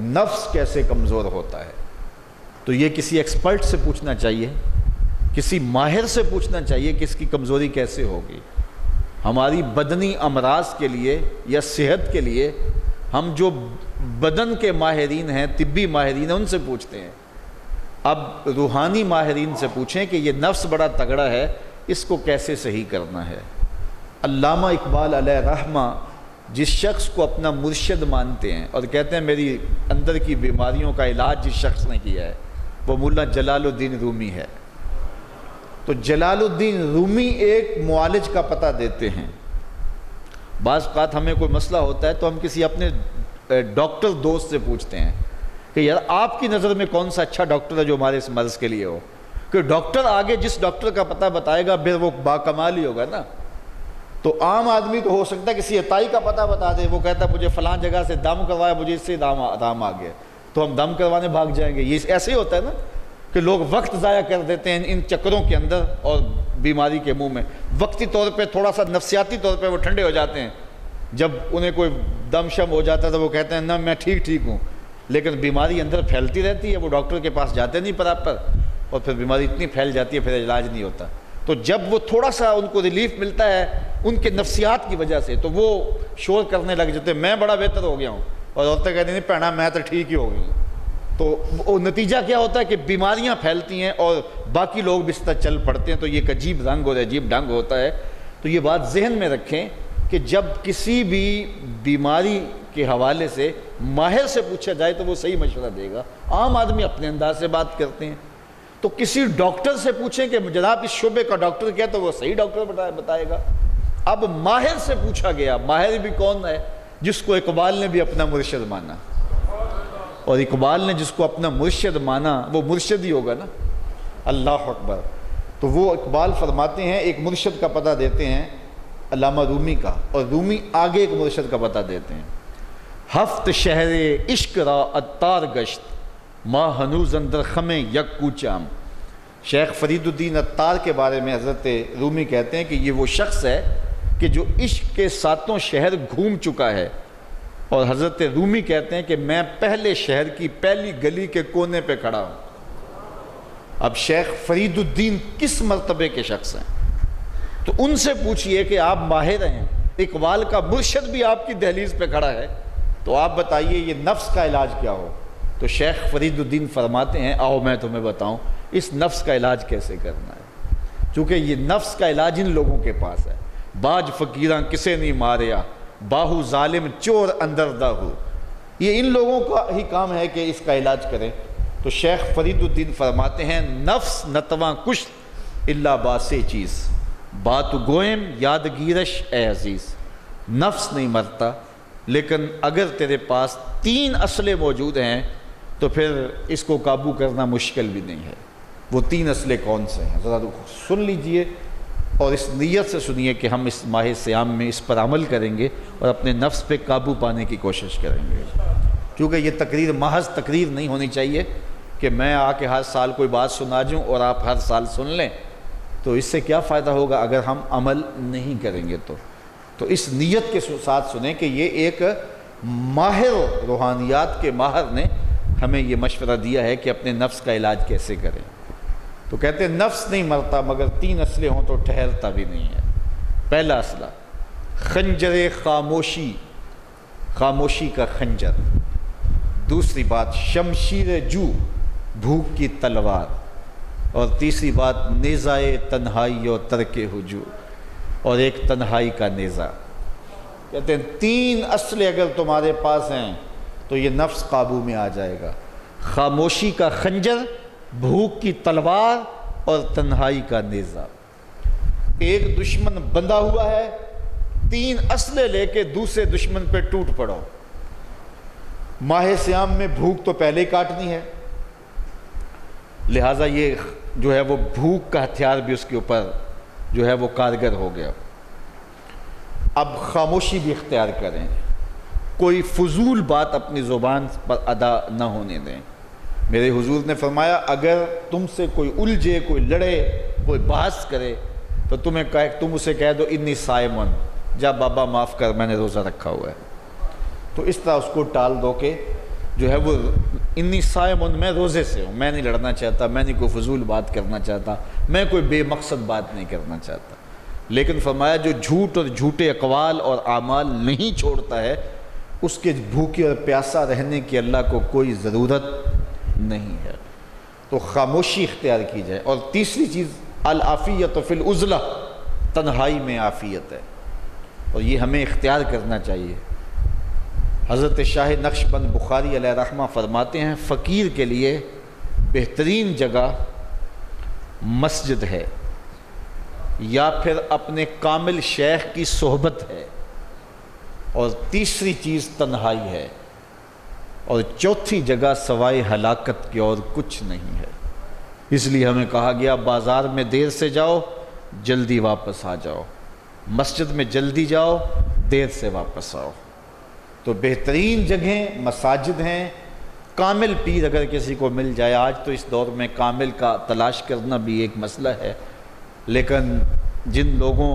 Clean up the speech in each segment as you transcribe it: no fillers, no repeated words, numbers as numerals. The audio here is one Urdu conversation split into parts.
نفس کیسے کمزور ہوتا ہے؟ تو یہ کسی ایکسپرٹ سے پوچھنا چاہیے، کسی ماہر سے پوچھنا چاہیے کہ اس کی کمزوری کیسے ہوگی۔ ہماری بدنی امراض کے لیے یا صحت کے لیے ہم جو بدن کے ماہرین ہیں، طبی ماہرین ہیں، ان سے پوچھتے ہیں۔ اب روحانی ماہرین سے پوچھیں کہ یہ نفس بڑا تگڑا ہے، اس کو کیسے صحیح کرنا ہے۔ علامہ اقبال علیہ رحمہ جس شخص کو اپنا مرشد مانتے ہیں اور کہتے ہیں میری اندر کی بیماریوں کا علاج جس شخص نے کیا ہے وہ مولا جلال الدین رومی ہے۔ تو جلال الدین رومی ایک معالج کا پتہ دیتے ہیں۔ بعض اوقات ہمیں کوئی مسئلہ ہوتا ہے تو ہم کسی اپنے ڈاکٹر دوست سے پوچھتے ہیں کہ یار آپ کی نظر میں کون سا اچھا ڈاکٹر ہے جو ہمارے اس مرض کے لیے ہو، کہ ڈاکٹر آگے جس ڈاکٹر کا پتہ بتائے گا پھر وہ باکمال ہی ہوگا نا۔ تو عام آدمی تو ہو سکتا ہے کسی عطائی کا پتہ بتا دے، وہ کہتا ہے مجھے فلاں جگہ سے دم کروایا، مجھے اس سے دم آ گیا، تو ہم دم کروانے بھاگ جائیں گے۔ یہ ایسے ہی ہوتا ہے نا کہ لوگ وقت ضائع کر دیتے ہیں ان چکروں کے اندر اور بیماری کے منہ میں۔ وقتی طور پہ تھوڑا سا نفسیاتی طور پہ وہ ٹھنڈے ہو جاتے ہیں، جب انہیں کوئی دم شم ہو جاتا ہے تو وہ کہتے ہیں نا میں ٹھیک ہوں، لیکن بیماری اندر پھیلتی رہتی ہے، وہ ڈاکٹر کے پاس جاتے نہیں پراپر، اور پھر بیماری اتنی پھیل جاتی ہے پھر علاج نہیں ہوتا۔ تو جب وہ تھوڑا سا ان کو ریلیف ملتا ہے ان کے نفسیات کی وجہ سے تو وہ شور کرنے لگ جاتے ہیں میں بڑا بہتر ہو گیا ہوں، اور عورتیں کہتی ہیں پہنا میں تو ٹھیک ہی ہو گئی ہوں۔ تو وہ نتیجہ کیا ہوتا ہے کہ بیماریاں پھیلتی ہیں اور باقی لوگ بھی اس طرح چل پڑتے ہیں، تو یہ ایک عجیب رنگ اور عجیب ڈھنگ ہوتا ہے۔ تو یہ بات ذہن میں رکھیں کہ جب کسی بھی بیماری کے حوالے سے ماہر سے پوچھا جائے تو وہ صحیح مشورہ دے گا۔ عام آدمی اپنے انداز سے بات کرتے ہیں، تو کسی ڈاکٹر سے پوچھیں کہ جناب اس شعبے کا ڈاکٹر کیا، تو وہ صحیح ڈاکٹر بتائے گا۔ اب ماہر سے پوچھا گیا، ماہر بھی کون ہے؟ جس کو اقبال نے بھی اپنا مرشد مانا، اور اقبال نے جس کو اپنا مرشد مانا وہ مرشد ہی ہوگا نا۔ اللہ اکبر۔ تو وہ اقبال فرماتے ہیں ایک مرشد کا پتہ دیتے ہیں علامہ رومی کا، اور رومی آگے ایک مرشد کا پتہ دیتے ہیں۔ ہفت شہر عشق را عطار گشت ما ہنوز اندر خم یک کوچام۔ شیخ فرید الدین عطار کے بارے میں حضرت رومی کہتے ہیں کہ یہ وہ شخص ہے کہ جو عشق کے ساتوں شہر گھوم چکا ہے، اور حضرت رومی کہتے ہیں کہ میں پہلے شہر کی پہلی گلی کے کونے پہ کھڑا ہوں۔ اب شیخ فرید الدین کس مرتبے کے شخص ہیں؟ تو ان سے پوچھئے کہ آپ ماہر ہیں، اقبال کا مرشد بھی آپ کی دہلیز پہ کھڑا ہے، تو آپ بتائیے یہ نفس کا علاج کیا ہو؟ تو شیخ فرید الدین فرماتے ہیں آؤ میں تمہیں بتاؤں اس نفس کا علاج کیسے کرنا ہے، چونکہ یہ نفس کا علاج ان لوگوں کے پاس ہے۔ باج فقیراں کسے نہیں ماریا، باہو ظالم چور اندر دا ہو، یہ ان لوگوں کا ہی کام ہے کہ اس کا علاج کریں۔ تو شیخ فرید الدین فرماتے ہیں نفس نتواں کش الا باسے چیز بات گوئم یادگیرش اے عزیز۔ نفس نہیں مرتا، لیکن اگر تیرے پاس 3 اسلحے موجود ہیں تو پھر اس کو قابو کرنا مشکل بھی نہیں ہے۔ وہ 3 اسلحے کون سے ہیں ذرا سن لیجئے، اور اس نیت سے سنیے کہ ہم اس ماہ صیام میں اس پر عمل کریں گے اور اپنے نفس پہ قابو پانے کی کوشش کریں گے۔ کیونکہ یہ تقریر محض تقریر نہیں ہونی چاہیے کہ میں آ کے ہر سال کوئی بات سنا جوں اور آپ ہر سال سن لیں، تو اس سے کیا فائدہ ہوگا اگر ہم عمل نہیں کریں گے تو اس نیت کے ساتھ سنیں کہ یہ ایک ماہر روحانیات کے ماہر نے ہمیں یہ مشورہ دیا ہے کہ اپنے نفس کا علاج کیسے کریں۔ تو کہتے ہیں نفس نہیں مرتا مگر 3 اسلحے ہوں تو ٹھہرتا بھی نہیں ہے۔ پہلا اسلحہ خنجر خاموشی، خاموشی کا خنجر۔ دوسری بات شمشیر جو، بھوک کی تلوار۔ اور تیسری بات نیزائے تنہائی اور ترک ہجوم، اور ایک تنہائی کا نیزہ۔ کہتے ہیں 3 اسلحے اگر تمہارے پاس ہیں تو یہ نفس قابو میں آ جائے گا۔ خاموشی کا خنجر، بھوک کی تلوار اور تنہائی کا نیزہ۔ ایک دشمن بندھا ہوا ہے، 3 اسلحے لے کے دوسرے دشمن پہ ٹوٹ پڑو۔ ماہ صیام میں بھوک تو پہلے ہی کاٹنی ہے، لہٰذا یہ جو ہے وہ بھوک کا ہتھیار بھی اس کے اوپر جو ہے وہ کارگر ہو گیا۔ اب خاموشی بھی اختیار کریں، کوئی فضول بات اپنی زبان پر ادا نہ ہونے دیں۔ میرے حضور نے فرمایا اگر تم سے کوئی الجھے، کوئی لڑے، کوئی بحث کرے تو تم اسے کہہ دو انی صائمن، جا بابا معاف کر میں نے روزہ رکھا ہوا ہے۔ تو اس طرح اس کو ٹال دو کہ جو ہے وہ انی صائم، میں روزے سے ہوں، میں نہیں لڑنا چاہتا، میں نہیں کوئی فضول بات کرنا چاہتا، میں کوئی بے مقصد بات نہیں کرنا چاہتا. لیکن فرمایا جو جھوٹ اور جھوٹے اقوال اور اعمال نہیں چھوڑتا ہے اس کے بھوکے اور پیاسا رہنے کی اللہ کو کوئی ضرورت نہیں ہے. تو خاموشی اختیار کی جائے. اور تیسری چیز العافیت فی العزلہ، تنہائی میں عافیت ہے، اور یہ ہمیں اختیار کرنا چاہیے. حضرت شاہ نقشبند بخاری علیہ رحمہ فرماتے ہیں فقیر کے لیے بہترین جگہ مسجد ہے یا پھر اپنے کامل شیخ کی صحبت ہے، اور تیسری چیز تنہائی ہے، اور چوتھی جگہ سوائے ہلاکت کے اور کچھ نہیں ہے. اس لیے ہمیں کہا گیا بازار میں دیر سے جاؤ جلدی واپس آ جاؤ، مسجد میں جلدی جاؤ دیر سے واپس آؤ. تو بہترین جگہیں مساجد ہیں. کامل پیر اگر کسی کو مل جائے، آج تو اس دور میں کامل کا تلاش کرنا بھی ایک مسئلہ ہے، لیکن جن لوگوں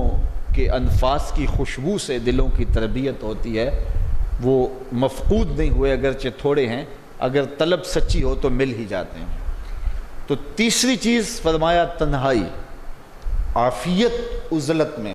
کے انفاس کی خوشبو سے دلوں کی تربیت ہوتی ہے وہ مفقود نہیں ہوئے، اگرچہ تھوڑے ہیں، اگر طلب سچی ہو تو مل ہی جاتے ہیں. تو تیسری چیز فرمایا تنہائی، عافیت عزلت میں.